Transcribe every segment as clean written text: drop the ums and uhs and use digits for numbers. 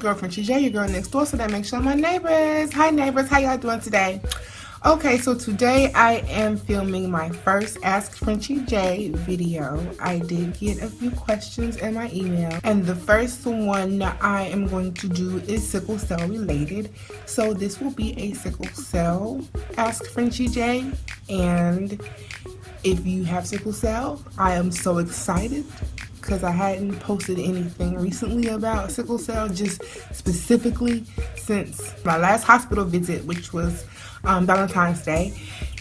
girl Frenchi, your girl next door, so that makes y'all my neighbors. Hi neighbors, how y'all doing today? Okay, so today I am filming my first Askfrenchij video. I did get a few questions in my email, and the first one I am going to do is sickle cell related. So this will be a sickle cell Askfrenchij, and if you have sickle cell, I am so excited because I hadn't posted anything recently about sickle cell, just specifically since my last hospital visit, which was Valentine's Day.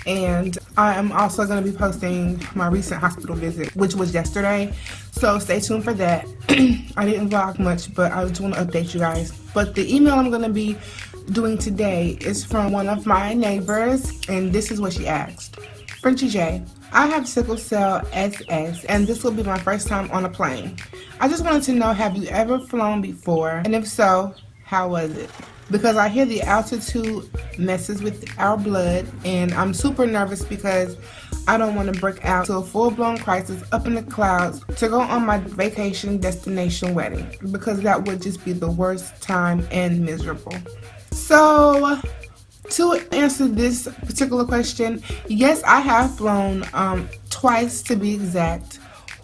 And I am also going to be posting my recent hospital visit, which was yesterday, so stay tuned for that. I didn't vlog much, but I just want to update you guys. But the email I'm going to be doing today is from one of my neighbors, and this is what she asked. Frenchij, I have sickle cell SS, and this will be my first time on a plane. I just wanted to know, have you ever flown before? And if so, how was it? Because I hear the altitude messes with our blood, and I'm super nervous because I don't want to break out to a full-blown crisis up in the clouds to go on my vacation destination wedding, because that would just be the worst time and miserable. So, to answer this particular question, yes, I have flown twice to be exact.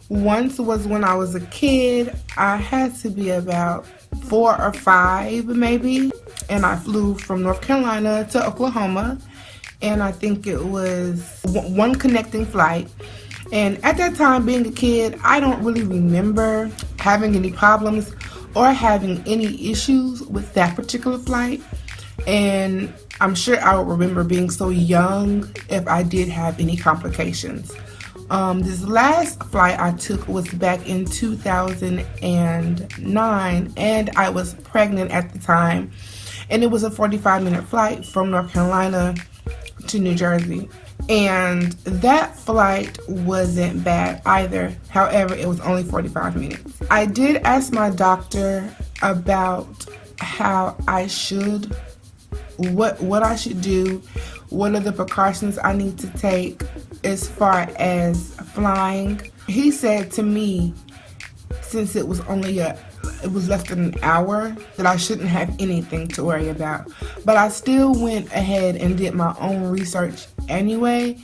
Once was when I was a kid. I had to be about 4 or 5 maybe, and I flew from North Carolina to Oklahoma, and I think it was one connecting flight. And at that time, being a kid, I don't really remember having any problems or having any issues with that particular flight, and I'm sure I would remember being so young if I did have any complications. This last flight I took was back in 2009, and I was pregnant at the time, and it was a 45-minute flight from North Carolina to New Jersey, and that flight wasn't bad either. However, it was only 45 minutes. I did ask my doctor about how I should, what I should do, what are the precautions I need to take as far as flying. He said to me, since it was only it was less than an hour, that I shouldn't have anything to worry about. But I still went ahead and did my own research anyway,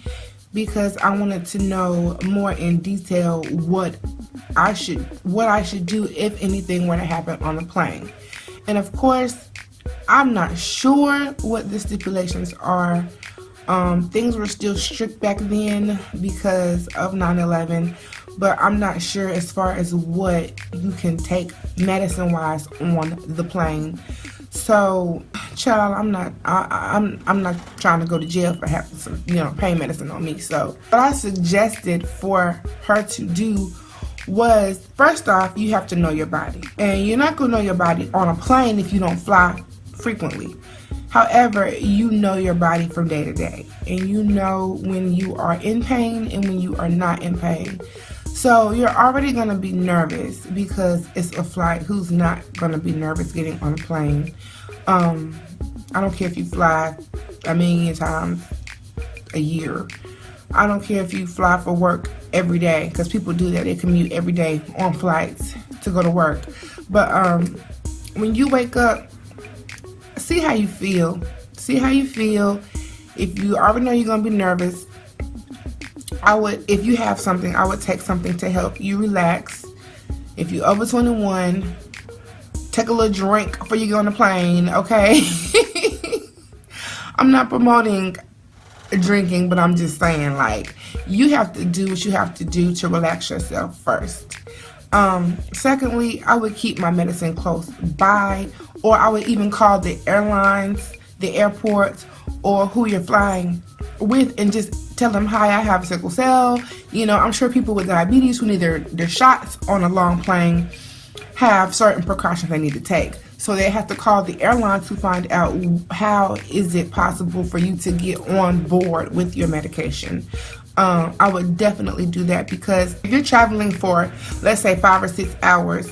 because I wanted to know more in detail what I should do if anything were to happen on the plane. And of course, I'm not sure what the stipulations are. Things were still strict back then because of 9/11, but I'm not sure as far as what you can take medicine-wise on the plane. So, child, I'm not trying to go to jail for having some, pain medicine on me. So, what I suggested for her to do was, first off, you have to know your body, and you're not gonna know your body on a plane if you don't fly frequently. However, you know your body from day to day, and you know when you are in pain and when you are not in pain. So you're already going to be nervous because it's a flight. Who's not going to be nervous getting on a plane? I don't care if you fly a million times a year. I don't care if you fly for work every day, because people do that. They commute every day on flights to go to work. But when you wake up, see how you feel. See how you feel. If you already know you're going to be nervous, if you have something, I would take something to help you relax. If you're over 21, take a little drink before you get on the plane, okay? I'm not promoting drinking, but I'm just saying, like, you have to do what you have to do to relax yourself first. Secondly, I would keep my medicine close by, or I would even call the airlines, the airports, or who you're flying with, and just tell them, hi, I have sickle cell. I'm sure people with diabetes who need their shots on a long plane have certain precautions they need to take. So they have to call the airlines to find out how is it possible for you to get on board with your medication. I would definitely do that, because if you're traveling for, let's say, 5 or 6 hours,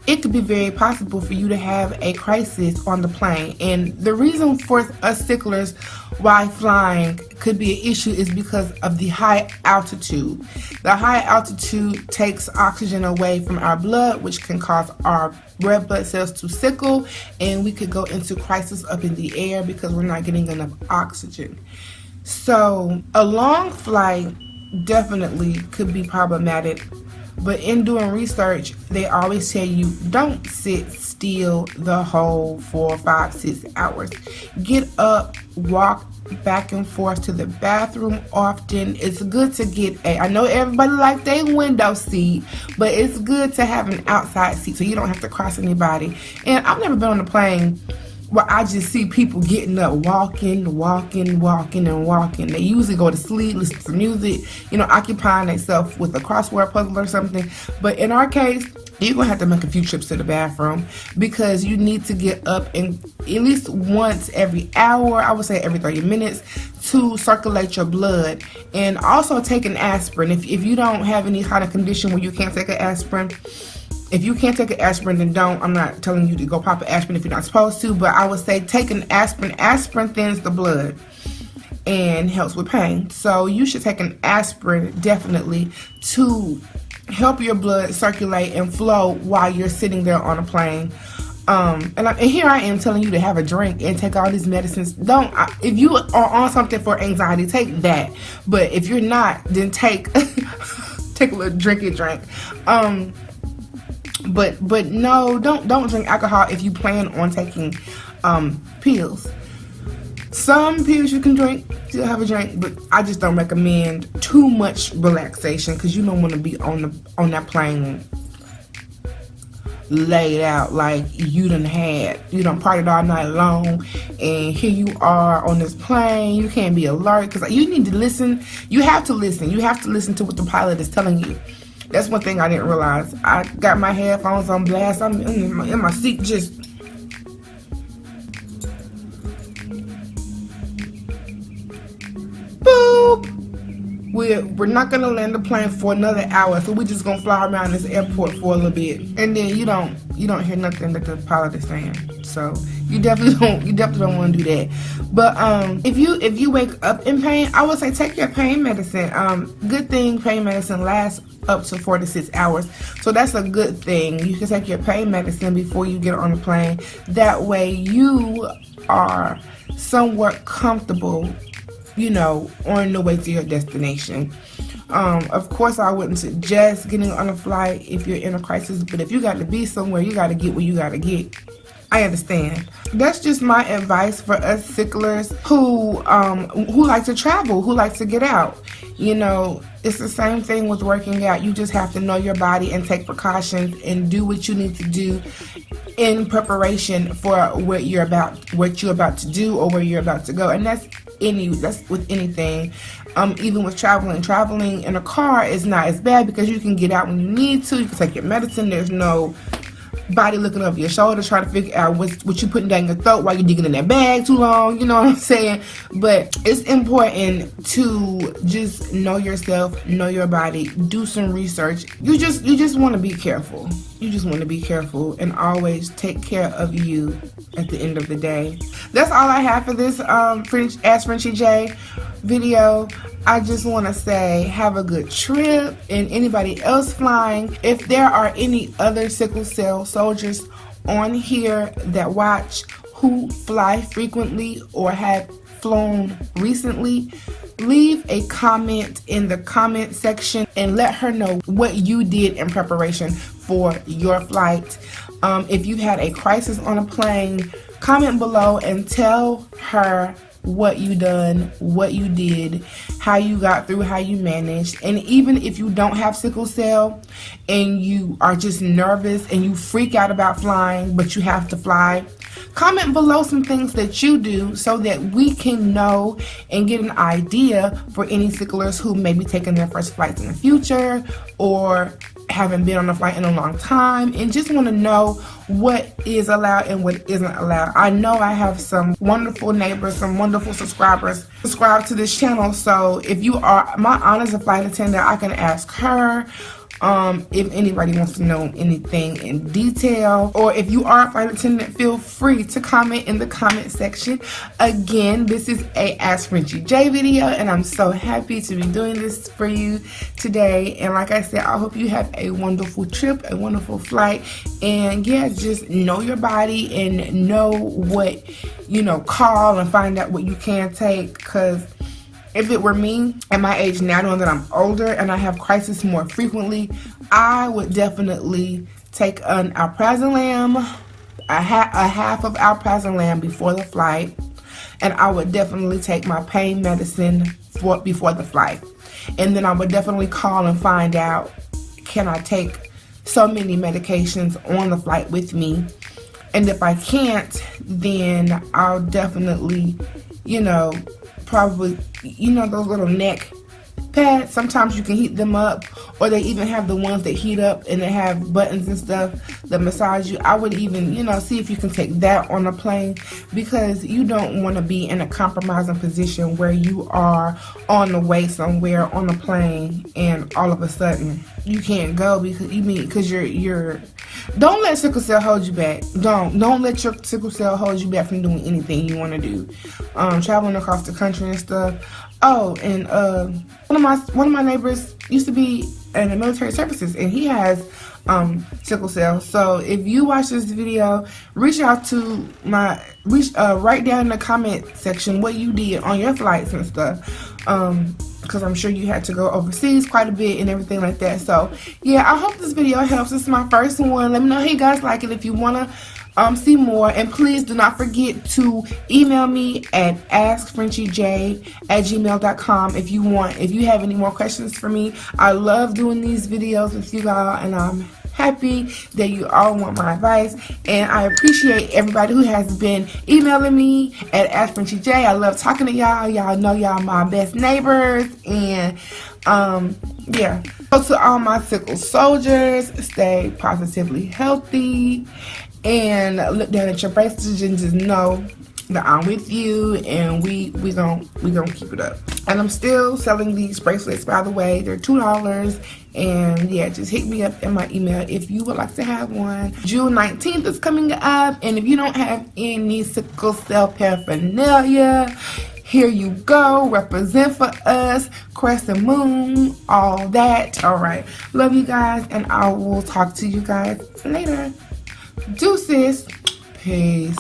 it could be very possible for you to have a crisis on the plane. And the reason for us sicklers why flying could be an issue is because of the high altitude. The high altitude takes oxygen away from our blood, which can cause our red blood cells to sickle, and we could go into crisis up in the air because we're not getting enough oxygen. So a long flight definitely could be problematic. But in doing research, they always tell you don't sit still the whole 4, 5, 6 hours. Get up, walk back and forth to the bathroom often. It's good to get I know everybody likes their window seat, but it's good to have an outside seat so you don't have to cross anybody. And I've never been on a plane where I just see people getting up, walking. They usually go to sleep, listen to music, occupying themselves with a crossword puzzle or something. But in our case, you're going to have to make a few trips to the bathroom because you need to get up and at least once every hour, I would say every 30 minutes, to circulate your blood. And also take an aspirin. If you don't have any kind of condition where you can't take an aspirin, if you can't take an aspirin, then don't. I'm not telling you to go pop an aspirin if you're not supposed to, but I would say take an aspirin. Aspirin thins the blood and helps with pain. So you should take an aspirin definitely to help your blood circulate and flow while you're sitting there on a plane. And here I am telling you to have a drink and take all these medicines. If you are on something for anxiety, take that. But if you're not, then take take a little drink. But no, don't drink alcohol if you plan on taking pills. Some pills you can drink, still have a drink, but I just don't recommend too much relaxation because you don't want to be on that plane laid out like you done partied all night long, and here you are on this plane. You can't be alert because you need to listen. You have to listen to what the pilot is telling you. That's one thing I didn't realize. I got my headphones on blast. I'm in my seat just... Boop! We're not going to land the plane for another hour, so we're just going to fly around this airport for a little bit. And then you don't hear nothing that the pilot is saying. So you definitely don't want to do that. But if you wake up in pain, I would say take your pain medicine. Good thing pain medicine lasts up to 4 to 6 hours. So that's a good thing. You can take your pain medicine before you get on the plane. That way you are somewhat comfortable, on the way to your destination. Of course, I wouldn't suggest getting on a flight if you're in a crisis, but if you got to be somewhere, you got to get where you got to get. I understand. That's just my advice for us sicklers who like to travel, who like to get out. It's the same thing with working out. You just have to know your body and take precautions and do what you need to do in preparation for what you're about to do or where you're about to go. And that's with anything. Even with traveling in a car is not as bad because you can get out when you need to. You can take your medicine. There's no body looking over your shoulder trying to figure out what you putting down your throat while you're digging in that bag too long. You know what I'm saying? But it's important to just know yourself, know your body, do some research. You just want to be careful. You just want to be careful and always take care of you at the end of the day. That's all I have for this Askfrenchij video. I just want to say have a good trip, and anybody else flying, if there are any other sickle cell soldiers on here that watch who fly frequently or have flown recently, leave a comment in the comment section and let her know what you did in preparation for your flight. If you had a crisis on a plane, comment below and tell her what you done, what you did, how you got through, how you managed. And even if you don't have sickle cell and you are just nervous and you freak out about flying, but you have to fly, comment below some things that you do so that we can know and get an idea for any sicklers who may be taking their first flights in the future or haven't been on a flight in a long time and just want to know what is allowed and what isn't allowed. I know I have some wonderful neighbors, some wonderful subscribers subscribe to this channel, so if you are my aunt as a flight attendant, I can ask her If anybody wants to know anything in detail, or if you are a flight attendant, feel free to comment in the comment section. Again, this is a Askfrenchij video, and I'm so happy to be doing this for you today. And like I said, I hope you have a wonderful trip, a wonderful flight, and yeah, just know your body and know what, you know, call and find out what you can take. Because if it were me at my age now, knowing that I'm older and I have crisis more frequently, I would definitely take an alprazolam, a half of alprazolam before the flight, and I would definitely take my pain medicine before the flight. And then I would definitely call and find out, can I take so many medications on the flight with me? And if I can't, then I'll definitely, you know, probably, you know, those little neck pads, sometimes you can heat them up, or they even have the ones that heat up and they have buttons and stuff that massage you. I would even, you know, see if you can take that on a plane, because you don't want to be in a compromising position where you are on the way somewhere on a plane and all of a sudden you can't go because you're don't let sickle cell hold you back. Don't let your sickle cell hold you back from doing anything you want to do. Traveling across the country and stuff. Oh, and one of my neighbors used to be in the military services, and he has sickle cell. So if you watch this video, reach out to write down in the comment section what you did on your flights and stuff. Because I'm sure you had to go overseas quite a bit and everything like that. So yeah, I hope this video helps. This is my first one. Let me know how you guys like it. If you want to see more, and please do not forget to email me at askfrenchij@gmail.com if you have any more questions for me. I love doing these videos with you all, and I'm happy that you all want my advice, and I appreciate everybody who has been emailing me at Askfrenchij. I love talking to y'all. Y'all know y'all my best neighbors, and yeah. So to all my sickle soldiers, stay positively healthy, and look down at your bracelets and just know that I'm with you, and we gonna keep it up. And I'm still selling these bracelets, by the way. They're $2, and yeah, just hit me up in my email if you would like to have one. June 19th is coming up, and if you don't have any sickle cell paraphernalia, here you go. Represent for us, crescent moon, all that. All right, love you guys, and I will talk to you guys later. Deuces. Peace.